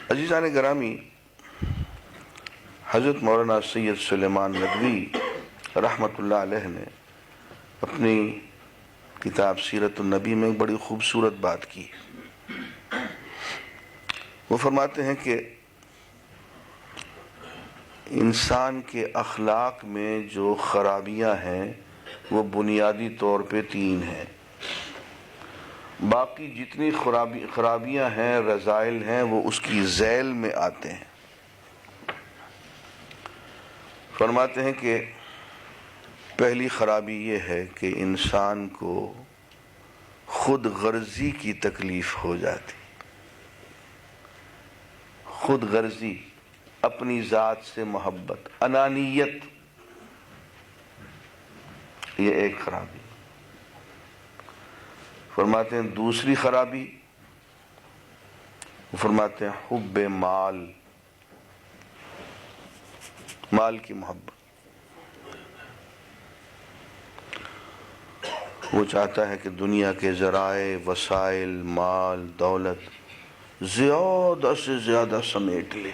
عزیزان گرامی، حضرت مولانا سید سلیمان ندوی رحمۃ اللہ علیہ نے اپنی کتاب سیرت النبی میں ایک بڑی خوبصورت بات کی۔ وہ فرماتے ہیں کہ انسان کے اخلاق میں جو خرابیاں ہیں وہ بنیادی طور پہ 3 ہیں، باقی جتنی خرابیاں ہیں، رذائل ہیں، وہ اس کی ذیل میں آتے ہیں۔ فرماتے ہیں کہ پہلی خرابی یہ ہے کہ انسان کو خود غرضی کی تکلیف ہو جاتی، خود غرضی، اپنی ذات سے محبت، انانیت، یہ ایک خرابی۔ فرماتے ہیں دوسری خرابی، فرماتے ہیں حب مال، مال کی محبت۔ وہ چاہتا ہے کہ دنیا کے ذرائع، وسائل، مال، دولت زیادہ سے زیادہ سمیٹ لے۔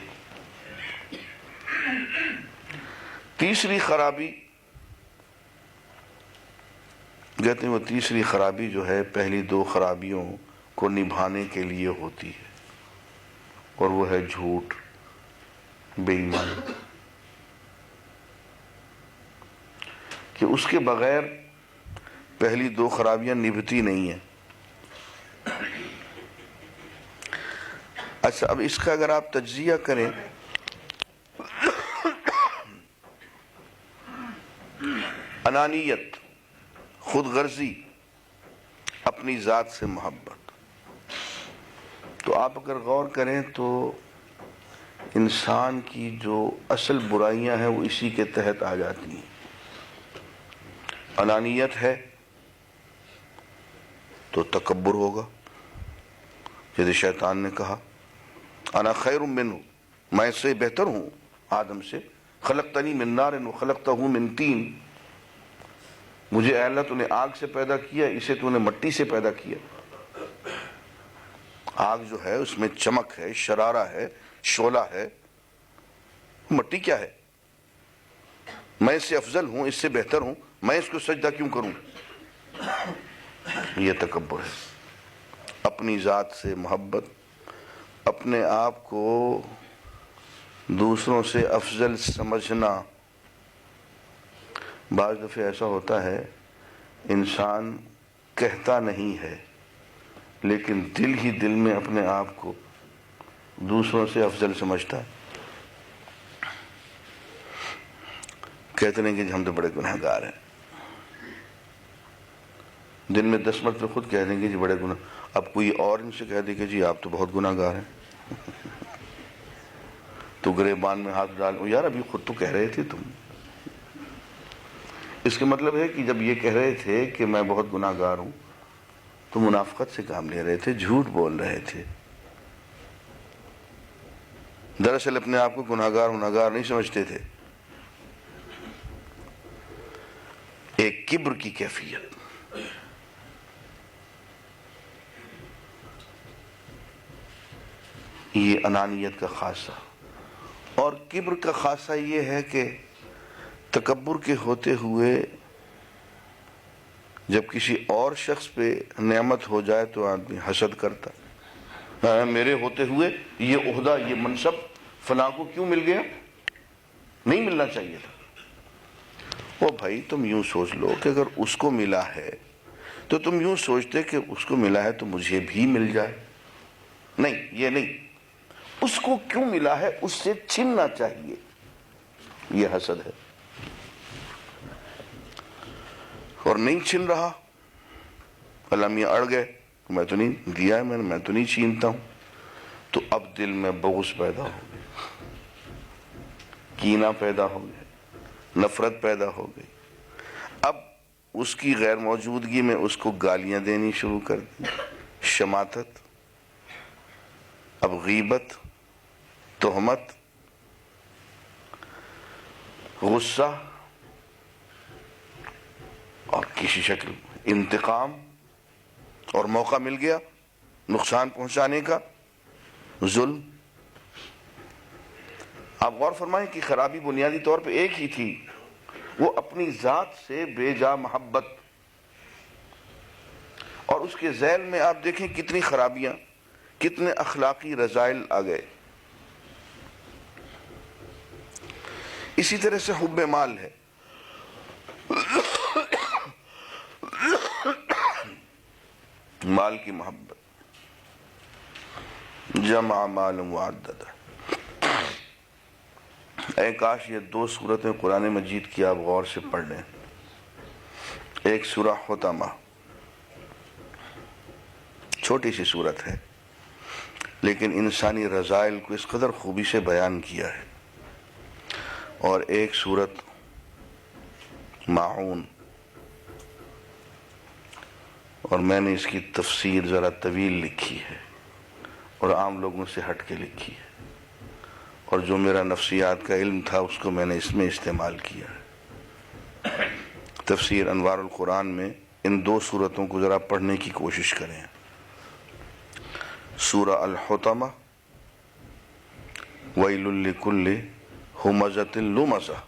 تیسری خرابی، کہتے ہیں وہ تیسری خرابی جو ہے پہلی 2 خرابیوں کو نبھانے کے لیے ہوتی ہے، اور وہ ہے جھوٹ، بے ایمانی، کہ اس کے بغیر پہلی 2 خرابیاں نبھتی نہیں ہیں۔ اچھا، اب اس کا اگر آپ تجزیہ کریں، انانیت، خود غرضی، اپنی ذات سے محبت، تو آپ اگر غور کریں تو انسان کی جو اصل برائیاں ہیں وہ اسی کے تحت آ جاتی ہیں۔ انانیت ہے تو تکبر ہوگا، جیسے شیطان نے کہا انا خیر منہ، میں اس سے بہتر ہوں آدم سے، خلقتنی من نار وخلقتہ من طین، مجھے اے اللہ تو نے آگ سے پیدا کیا، اسے تو نے مٹی سے پیدا کیا۔ آگ جو ہے اس میں چمک ہے، شرارہ ہے، شعلہ ہے، مٹی کیا ہے؟ میں اس سے افضل ہوں، اس سے بہتر ہوں، میں اس کو سجدہ کیوں کروں؟ یہ تکبر ہے، اپنی ذات سے محبت، اپنے آپ کو دوسروں سے افضل سمجھنا۔ بعض دفعہ ایسا ہوتا ہے انسان کہتا نہیں ہے لیکن دل ہی دل میں اپنے آپ کو دوسروں سے افضل سمجھتا ہے۔ کہتے نہیں کہ ہم تو بڑے گناہ گار ہیں، دن میں 10 مرتبہ خود کہہ دیں گے جی بڑے گناہ، اب کوئی اور ان سے کہہ دے کہ جی آپ تو بہت گناہ گار ہیں، تو گریبان میں ہاتھ ڈال، یار ابھی خود تو کہہ رہے تھے تم۔ اس کا مطلب ہے کہ جب یہ کہہ رہے تھے کہ میں بہت گناہ گار ہوں تو منافقت سے کام لے رہے تھے، جھوٹ بول رہے تھے، دراصل اپنے آپ کو گناہ گار نہیں سمجھتے تھے۔ ایک کبر کی کیفیت، یہ انانیت کا خاصہ، اور کبر کا خاصہ یہ ہے کہ تکبر کے ہوتے ہوئے جب کسی اور شخص پہ نعمت ہو جائے تو آدمی حسد کرتا، میرے ہوتے ہوئے یہ عہدہ، یہ منصب فلاں کو کیوں مل گیا، نہیں ملنا چاہیے تھا۔ او بھائی تم یوں سوچ لو کہ اگر اس کو ملا ہے تو تم یوں سوچتے کہ اس کو ملا ہے تو مجھے بھی مل جائے، نہیں، یہ نہیں، اس کو کیوں ملا ہے اس سے چھننا چاہیے، یہ حسد ہے۔ اور نہیں چھن رہا، اللہ میاں اڑ گئے، میں تو نہیں دیا ہے، میں تو نہیں چھینتا ہوں، تو اب دل میں بغض پیدا ہو گئی، کینہ پیدا ہو گیا، نفرت پیدا ہو گئی، اب اس کی غیر موجودگی میں اس کو گالیاں دینی شروع کر دی، شماتت، اب غیبت، تہمت، غصہ، اور کسی شکل انتقام، اور موقع مل گیا نقصان پہنچانے کا، ظلم، آپ غور فرمائیں کہ خرابی بنیادی طور پہ ایک ہی تھی، وہ اپنی ذات سے بے جا محبت، اور اس کے ذیل میں آپ دیکھیں کتنی خرابیاں، کتنے اخلاقی رذائل آ گئے۔ اسی طرح سے حب مال ہے، مال کی محبت، جمع مال وعددہ۔ اے کاش یہ دو سورتیں قرآن مجید کی آپ غور سے پڑھ لیں۔ ایک سورہ حطمہ، چھوٹی سی سورت ہے لیکن انسانی رذائل کو اس قدر خوبی سے بیان کیا ہے، اور ایک سورت ماعون، اور میں نے اس کی تفسیر ذرا طویل لکھی ہے اور عام لوگوں سے ہٹ کے لکھی ہے، اور جو میرا نفسیات کا علم تھا اس کو میں نے اس میں استعمال کیا ہے۔ تفسیر انوار القرآن میں ان دو سورتوں کو ذرا پڑھنے کی کوشش کریں۔ سورہ الحطمہ، ویل لکل ہمزۃ لمزہ،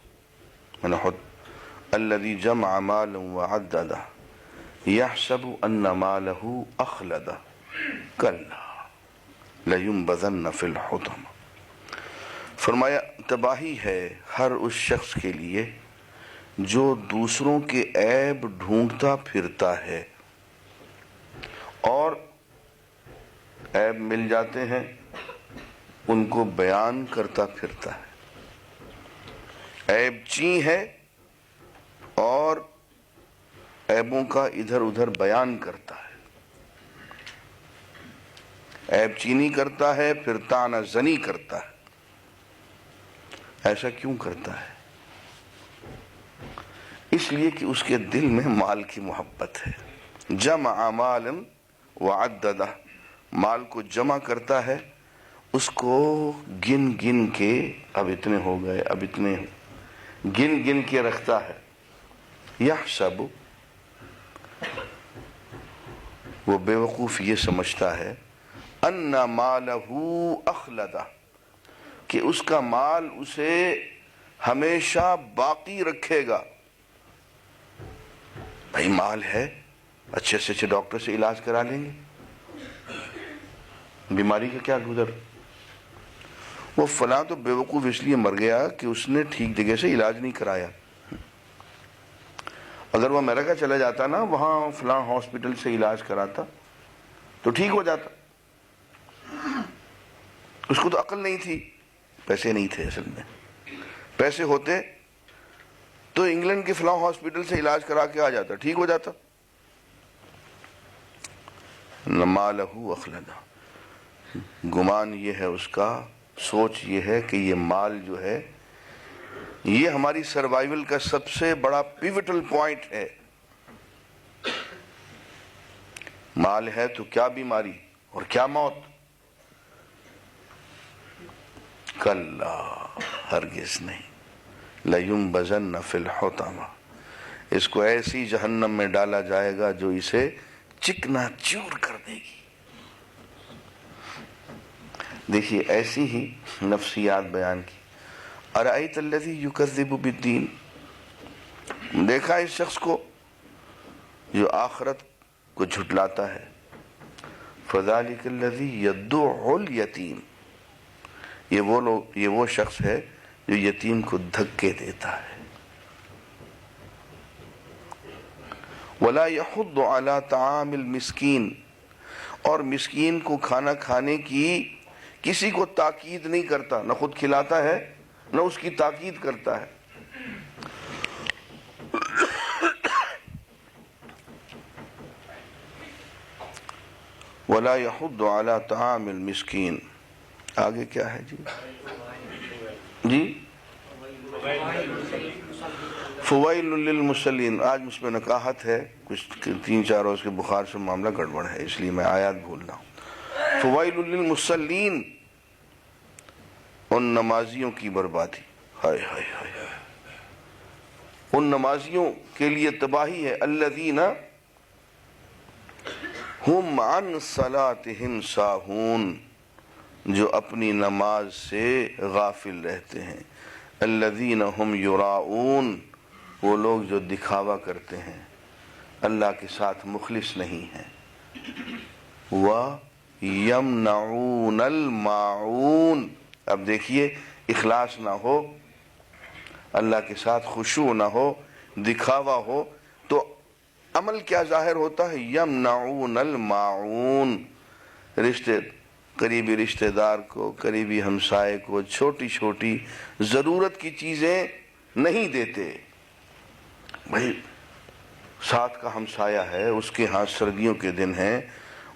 الذی جمع مالا وعددہ یحسب ان مالہ اخلدہ کلا لینبذن فی الحطمہ۔ فرمایا تباہی ہے ہر اس شخص کے لیے جو دوسروں کے عیب ڈھونڈتا پھرتا ہے، اور عیب مل جاتے ہیں ان کو بیان کرتا پھرتا ہے۔ عیب چیں ہے اور عیبوں کا ادھر ادھر بیان کرتا ہے، عیب چینی کرتا ہے پھر طعنہ زنی کرتا ہے۔ ایسا کیوں کرتا ہے؟ اس لیے کہ اس کے دل میں مال کی محبت ہے۔ جمع مالا وعددہ، مال کو جمع کرتا ہے، اس کو گن گن کے، اب اتنے ہو گئے، اب اتنے، گن گن کے رکھتا ہے۔ یحسب، وہ بے وقوف یہ سمجھتا ہے، ان مالہ اخلدہ، کہ اس کا مال اسے ہمیشہ باقی رکھے گا۔ بھائی مال ہے، اچھے سے اچھے ڈاکٹر سے علاج کرا لیں گے، بیماری کا کیا گزر۔ وہ فلاں تو بے وقوف اس لیے مر گیا کہ اس نے ٹھیک جگہ سے علاج نہیں کرایا۔ اگر وہ امریکہ چلا جاتا نا، وہاں فلاں ہاسپٹل سے علاج کراتا تو ٹھیک ہو جاتا۔ اس کو تو عقل نہیں تھی، پیسے نہیں تھے، اصل میں پیسے ہوتے تو انگلینڈ کے فلاں ہاسپٹل سے علاج کرا کے آ جاتا، ٹھیک ہو جاتا۔ مالہ اخلدہ، گمان یہ ہے اس کا، سوچ یہ ہے کہ یہ مال جو ہے یہ ہماری سروائیول کا سب سے بڑا پیوٹل پوائنٹ ہے۔ مال ہے تو کیا بیماری اور کیا موت۔ کلا، ہرگز نہیں، لَيُنبَذَنَّ فِي الْحُطَمَةِ، اس کو ایسی جہنم میں ڈالا جائے گا جو اسے چکنا چور کر دے گی۔ دیکھیے ایسی ہی نفسیات بیان کی۔ اَرَأَيْتَ الَّذِي يُكَذِّبُ بِالدِّينِ، دیکھا اس شخص کو جو آخرت کو جھٹلاتا ہے۔ فَذَلِكَ الَّذِي يَدُّعُّ الْيَتِيمَ، یہ وہ شخص ہے جو یتیم کو دھکے دیتا ہے۔ وَلَا يَحُضُّ عَلَى طَعَامِ الْمِسْكِينِ، اور مسکین کو کھانا کھانے کی کسی کو تاکید نہیں کرتا، نہ خود کھلاتا ہے نہ اس کی تاکید کرتا ہے۔ وَلَا يَحُضُّ عَلَى طَعَامِ الْمِسْكِينِ، آگے کیا ہے جی؟ فویل للمصلین، آج مجھ پہ نکاہت ہے، کچھ 3-4 روز کے بخار سے معاملہ گڑبڑ ہے، اس لیے میں آیات بھول رہا ہوں۔ فویل للمصلین، ان نمازیوں کی بربادی، ہائے ہائے ہائے، ان نمازیوں کے لیے تباہی ہے۔ الذین ہم عن صلاتہم ساہون، جو اپنی نماز سے غافل رہتے ہیں. الذین هم یراؤون، وہ لوگ جو دکھاوا کرتے ہیں، اللہ کے ساتھ مخلص نہیں ہیں. وَيَمْنَعُونَ الْمَاعُونَ، اب دیکھیے اخلاص نہ ہو، اللہ کے ساتھ خشوع نہ ہو، دکھاوا ہو، تو عمل کیا ظاہر ہوتا ہے؟ یمنعون الماعون، قریبی رشتہ دار کو، قریبی ہمسائے کو چھوٹی چھوٹی ضرورت کی چیزیں نہیں دیتے. بھائی ساتھ کا ہمسایہ ہے، اس کے ہاں سردیوں کے دن ہیں،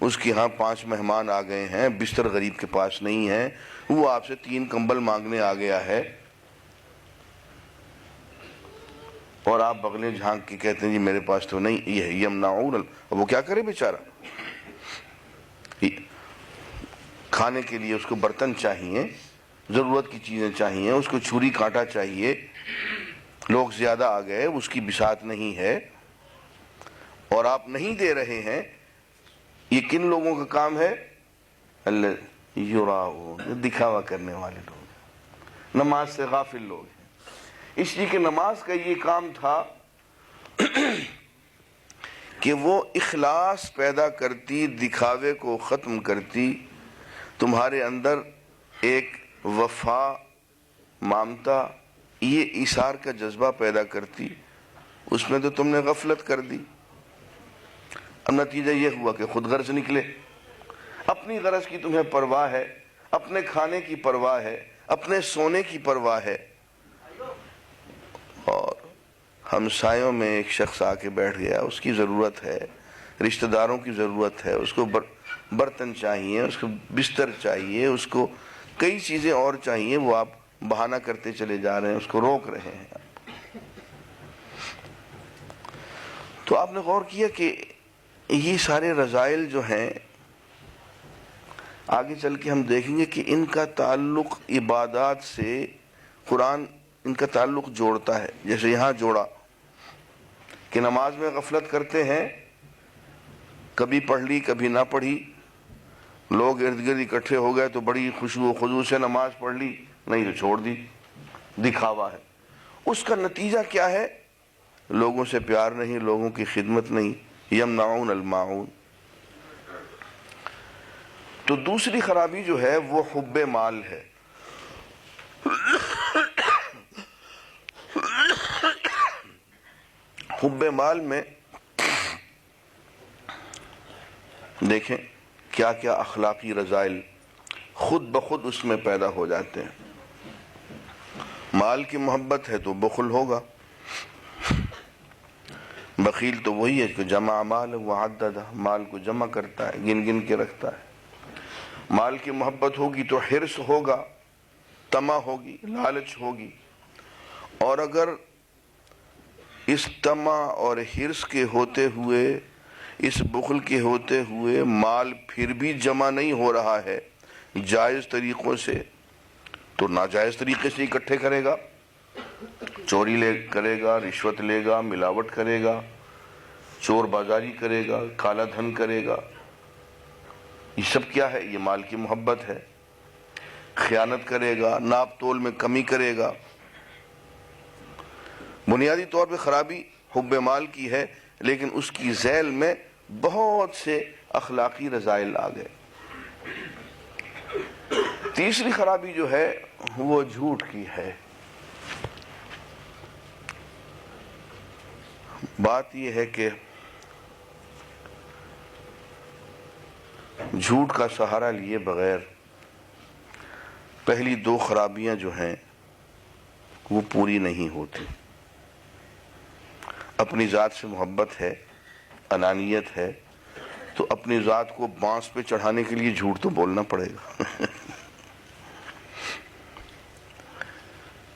اس کے ہاں 5 مہمان آ گئے ہیں، بستر غریب کے پاس نہیں ہے، وہ آپ سے 3 کمبل مانگنے آ گیا ہے، اور آپ بغلیں جھانک کے کہتے ہیں جی میرے پاس تو نہیں. یہ یمنعون، وہ کیا کرے بیچارہ؟ کھانے کے لیے اس کو برتن چاہیے، ضرورت کی چیزیں چاہیے، اس کو چھری کانٹا چاہیے، لوگ زیادہ آ گئے، اس کی بساط نہیں ہے، اور آپ نہیں دے رہے ہیں. یہ کن لوگوں کا کام ہے؟ اللہ یراؤون، دکھاوا کرنے والے لوگ، نماز سے غافل لوگ ہیں. اس لیے کہ نماز کا یہ کام تھا کہ وہ اخلاص پیدا کرتی، دکھاوے کو ختم کرتی، تمہارے اندر ایک وفا، مامتا، یہ ایثار کا جذبہ پیدا کرتی. اس میں تو تم نے غفلت کر دی. اب نتیجہ یہ ہوا کہ خود غرض نکلے، اپنی غرض کی تمہیں پرواہ ہے، اپنے کھانے کی پرواہ ہے، اپنے سونے کی پرواہ ہے. اور ہمسایوں میں ایک شخص آ کے بیٹھ گیا، اس کی ضرورت ہے، رشتہ داروں کی ضرورت ہے، اس کو برتن چاہیے، اس کو بستر چاہیے، اس کو کئی چیزیں اور چاہیے، وہ آپ بہانہ کرتے چلے جا رہے ہیں، اس کو روک رہے ہیں. تو آپ نے غور کیا کہ یہ سارے رذائل جو ہیں، آگے چل کے ہم دیکھیں گے کہ ان کا تعلق عبادات سے قرآن ان کا تعلق جوڑتا ہے. جیسے یہاں جوڑا کہ نماز میں غفلت کرتے ہیں، کبھی پڑھ لی کبھی نہ پڑھی، لوگ ارد گرد اکٹھے ہو گئے تو بڑی خشوع و خضوع سے نماز پڑھ لی، نہیں تو چھوڑ دی، دکھاوا ہے. اس کا نتیجہ کیا ہے؟ لوگوں سے پیار نہیں، لوگوں کی خدمت نہیں. یمنعون الماعون. تو دوسری خرابی جو ہے وہ حب مال ہے. حب مال میں دیکھیں کیا کیا اخلاقی رذائل خود بخود اس میں پیدا ہو جاتے ہیں. مال کی محبت ہے تو بخل ہوگا. بخیل تو وہی ہے کہ جمع مال وعددہ، مال کو جمع کرتا ہے، گن گن کے رکھتا ہے. مال کی محبت ہوگی تو حرص ہوگا، طمع ہوگی، لالچ ہوگی. اور اگر اس طمع اور حرص کے ہوتے ہوئے، اس بخل کے ہوتے ہوئے مال پھر بھی جمع نہیں ہو رہا ہے جائز طریقوں سے، تو ناجائز طریقے سے اکٹھے کرے گا، چوری کرے گا، رشوت لے گا، ملاوٹ کرے گا، چور بازاری کرے گا، کالا دھن کرے گا. یہ سب کیا ہے؟ یہ مال کی محبت ہے. خیانت کرے گا، ناپ تول میں کمی کرے گا. بنیادی طور پہ خرابی حب مال کی ہے، لیکن اس کی ذیل میں بہت سے اخلاقی رذائل آ گئے. تیسری خرابی جو ہے وہ جھوٹ کی ہے. بات یہ ہے کہ جھوٹ کا سہارا لیے بغیر پہلی 2 خرابیاں جو ہیں وہ پوری نہیں ہوتی. اپنی ذات سے محبت ہے، انانیت ہے، تو اپنی ذات کو بانس پہ چڑھانے کے لیے جھوٹ تو بولنا پڑے گا.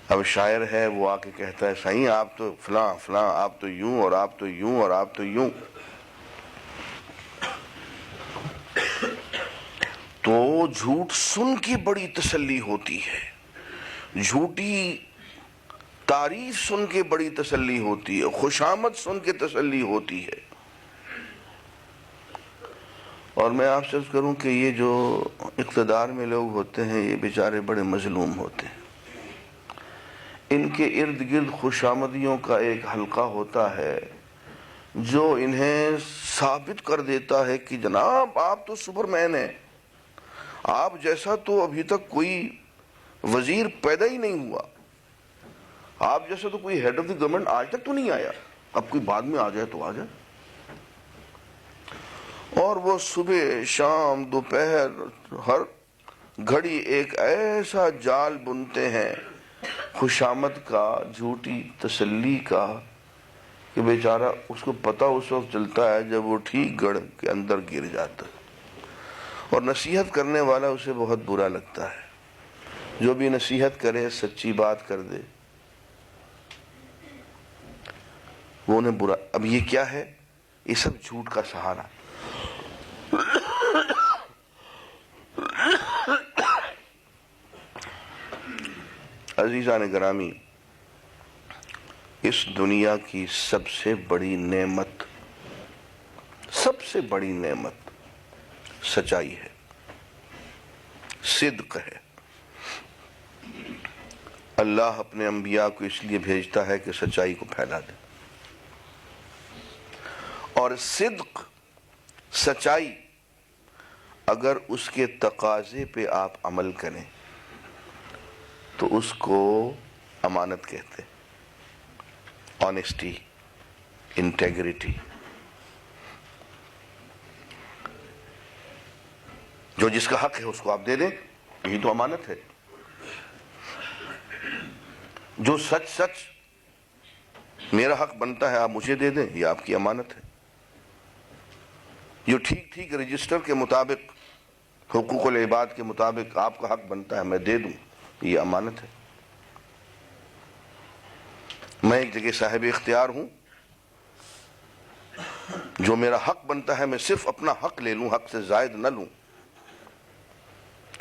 اب شاعر ہے وہ آ کے کہتا ہے سائیں آپ تو فلاں فلاں، آپ تو یوں اور آپ تو یوں اور آپ تو یوں. تو جھوٹ سن کے بڑی تسلی ہوتی ہے، جھوٹی تعریف سن کے بڑی تسلی ہوتی ہے، خوشامد سن کے تسلی ہوتی ہے. اور میں آپ سے عرض کروں کہ یہ جو اقتدار میں لوگ ہوتے ہیں یہ بیچارے بڑے مظلوم ہوتے ہیں. ان کے ارد گرد خوشامدیوں کا ایک حلقہ ہوتا ہے جو انہیں ثابت کر دیتا ہے کہ جناب آپ تو سپر مین ہیں، آپ جیسا تو ابھی تک کوئی وزیر پیدا ہی نہیں ہوا، آپ جیسا تو کوئی ہیڈ آف دی گورنمنٹ آج تک تو نہیں آیا، اب کوئی بعد میں آ جائے تو آ جائے. اور وہ صبح شام دوپہر ہر گھڑی ایک ایسا جال بنتے ہیں خوشامد کا، جھوٹی تسلی کا، کہ بیچارہ اس کو پتہ اس وقت چلتا ہے جب وہ ٹھیک گڑھ کے اندر گر جاتا ہے. اور نصیحت کرنے والا اسے بہت برا لگتا ہے. جو بھی نصیحت کرے سچی بات کر دے وہ انہیں برا. اب یہ کیا ہے؟ یہ سب جھوٹ کا سہارا. عزیزان گرامی، اس دنیا کی سب سے بڑی نعمت، سب سے بڑی نعمت سچائی ہے، صدق ہے. اللہ اپنے انبیاء کو اس لیے بھیجتا ہے کہ سچائی کو پھیلا دے. اور صدق، سچائی، اگر اس کے تقاضے پہ آپ عمل کریں تو اس کو امانت کہتے ہیں. Honesty, integrity. جو جس کا حق ہے اس کو آپ دے دیں، یہی تو امانت ہے. جو سچ سچ میرا حق بنتا ہے آپ مجھے دے دیں، یہ آپ کی امانت ہے. جو ٹھیک ٹھیک رجسٹر کے مطابق، حقوق العباد کے مطابق آپ کا حق بنتا ہے میں دے دوں، یہ امانت ہے. میں ایک جگہ صاحب اختیار ہوں، جو میرا حق بنتا ہے میں صرف اپنا حق لے لوں، حق سے زائد نہ لوں،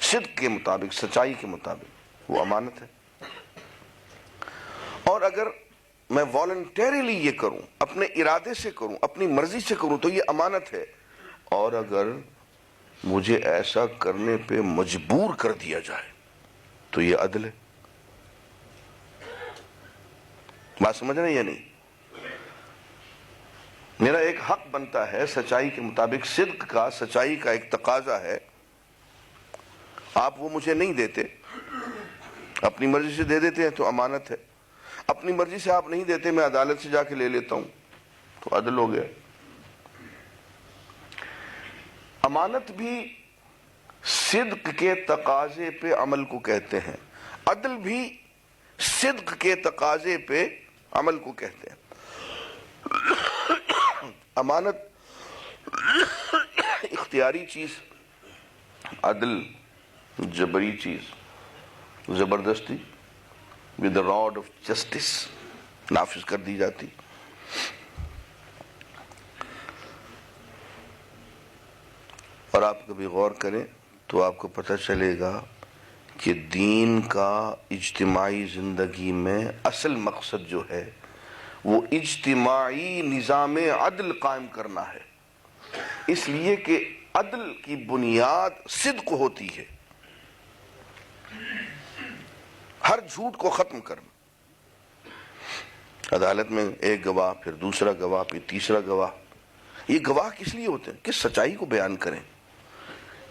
صدق کے مطابق، سچائی کے مطابق، وہ امانت ہے. اور اگر میں والنٹیریلی یہ کروں، اپنے ارادے سے کروں، اپنی مرضی سے کروں تو یہ امانت ہے. اور اگر مجھے ایسا کرنے پہ مجبور کر دیا جائے تو یہ عدل ہے. بات سمجھ رہے ہیں یا نہیں؟ میرا ایک حق بنتا ہے سچائی کے مطابق، صدق کا، سچائی کا ایک تقاضا ہے، آپ وہ مجھے نہیں دیتے، اپنی مرضی سے دے دیتے ہیں تو امانت ہے. اپنی مرضی سے آپ نہیں دیتے، میں عدالت سے جا کے لے لیتا ہوں تو عدل ہو گیا. امانت بھی صدق کے تقاضے پہ عمل کو کہتے ہیں، عدل بھی صدق کے تقاضے پہ عمل کو کہتے ہیں. امانت اختیاری چیز، عدل جبری چیز، زبردستی with the rod of justice نافذ کر دی جاتی. اور آپ کبھی غور کریں تو آپ کو پتہ چلے گا کہ دین کا اجتماعی زندگی میں اصل مقصد جو ہے وہ اجتماعی نظام عدل قائم کرنا ہے. اس لیے کہ عدل کی بنیاد صدق ہوتی ہے، ہر جھوٹ کو ختم کرنا. عدالت میں ایک گواہ، پھر دوسرا گواہ، پھر تیسرا گواہ. یہ گواہ کس لیے ہوتے ہیں؟ کہ سچائی کو بیان کریں،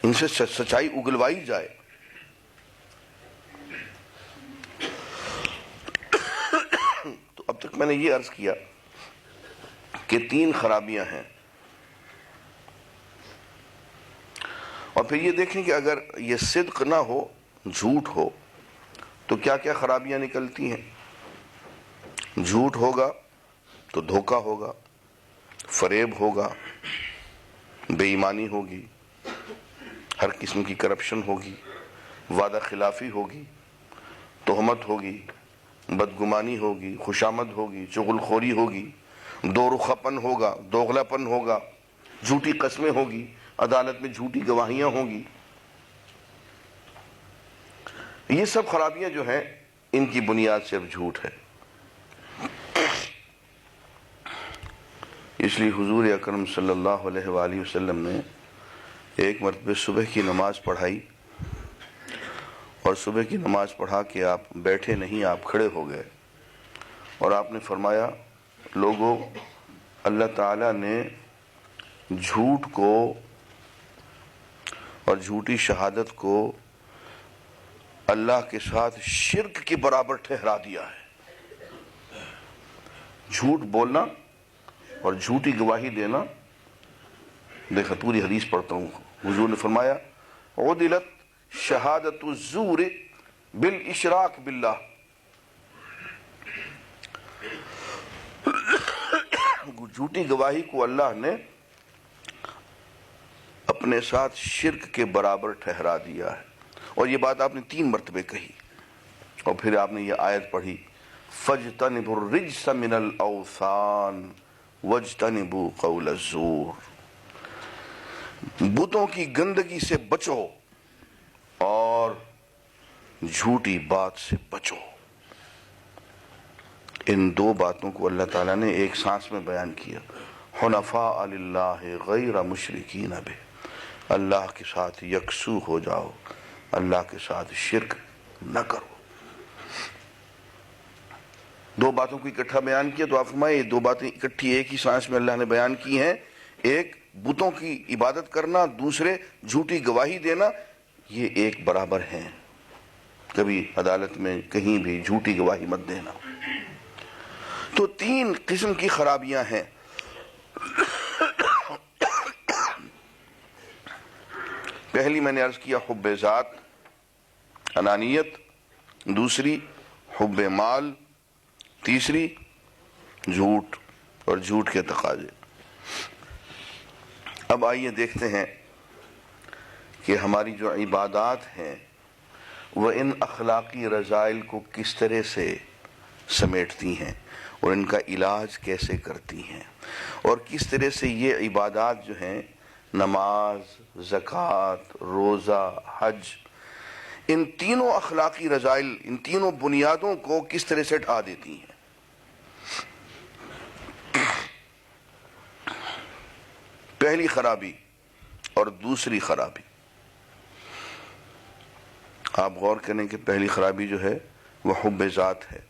ان سے سچائی اگلوائی جائے. تو اب تک میں نے یہ عرض کیا کہ 3 خرابیاں ہیں. اور پھر یہ دیکھیں کہ اگر یہ صدق نہ ہو، جھوٹ ہو، تو کیا کیا خرابیاں نکلتی ہیں. جھوٹ ہوگا تو دھوکہ ہوگا، فریب ہوگا، بے ایمانی ہوگی، ہر قسم کی کرپشن ہوگی، وعدہ خلافی ہوگی، تہمت ہوگی، بدگمانی ہوگی، خوشامد ہوگی، چغل خوری ہوگی، دو رخاپن ہوگا، دوغلاپن ہوگا، جھوٹی قسمیں ہوگی، عدالت میں جھوٹی گواہیاں ہوں گی. یہ سب خرابیاں جو ہیں ان کی بنیاد صرف جھوٹ ہے. اس لیے حضور اکرم صلی اللہ علیہ وآلہ وسلم نے ایک مرتبہ صبح کی نماز پڑھائی اور صبح کی نماز پڑھا کے آپ بیٹھے نہیں، آپ کھڑے ہو گئے اور آپ نے فرمایا لوگوں، اللہ تعالیٰ نے جھوٹ کو اور جھوٹی شہادت کو اللہ کے ساتھ شرک کے برابر ٹھہرا دیا ہے۔ جھوٹ بولنا اور جھوٹی گواہی دینا، دیکھا پوری حدیث پڑھتا ہوں، حضور نے فرمایا عدلت شہادت الزور بالاشراک باللہ، جھوٹی گواہی کو اللہ نے اپنے ساتھ شرک کے برابر ٹھہرا دیا ہے۔ اور یہ بات آپ نے 3 مرتبہ کہی، اور پھر آپ نے یہ آیت پڑھی فَاجْتَنِبُوا الرِّجْسَ مِنَ الْأَوْثَانِ وَاجْتَنِبُوا قَوْلَ الزُّورِ، بتوں کی گندگی سے بچو اور جھوٹی بات سے بچو۔ ان 2 باتوں کو اللہ تعالیٰ نے ایک سانس میں بیان کیا، حنفاء للہ غیر مشرکین بہ، اللہ کے ساتھ یکسو ہو جاؤ، اللہ کے ساتھ شرک نہ کرو۔ 2 باتوں کو اکٹھا بیان کیا تو آپ فرمائے یہ 2 باتیں اکٹھی ایک ہی سانس میں اللہ نے بیان کی ہیں، ایک بتوں کی عبادت کرنا، دوسرے جھوٹی گواہی دینا، یہ ایک برابر ہیں، کبھی عدالت میں کہیں بھی جھوٹی گواہی مت دینا۔ تو 3 قسم کی خرابیاں ہیں۔ پہلی میں نے عرض کیا حب ذات، انانیت، دوسری حب مال، تیسری جھوٹ اور جھوٹ کے تقاضے۔ اب آئیے دیکھتے ہیں کہ ہماری جو عبادات ہیں وہ ان اخلاقی رذائل کو کس طرح سے سمیٹتی ہیں اور ان کا علاج کیسے کرتی ہیں، اور کس طرح سے یہ عبادات جو ہیں نماز، زکوٰۃ، روزہ، حج، ان تینوں اخلاقی رذائل، ان تینوں بنیادوں کو کس طرح سے ڈھا دیتی ہیں۔ پہلی خرابی اور دوسری خرابی، آپ غور کریں کہ پہلی خرابی جو ہے وہ حب ذات ہے،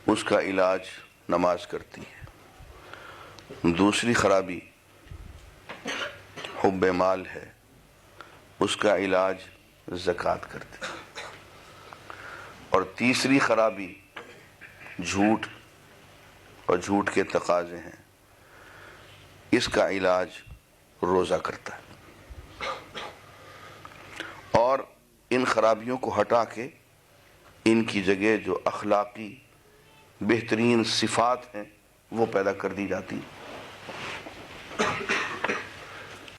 اس کا علاج نماز کرتی ہے۔ دوسری خرابی حب مال ہے، اس کا علاج زکوٰۃ کرتی ہے۔ اور تیسری خرابی جھوٹ اور جھوٹ کے تقاضے ہیں، اس کا علاج روزہ کرتا ہے۔ اور ان خرابیوں کو ہٹا کے ان کی جگہ جو اخلاقی بہترین صفات ہیں وہ پیدا کر دی جاتی ہیں۔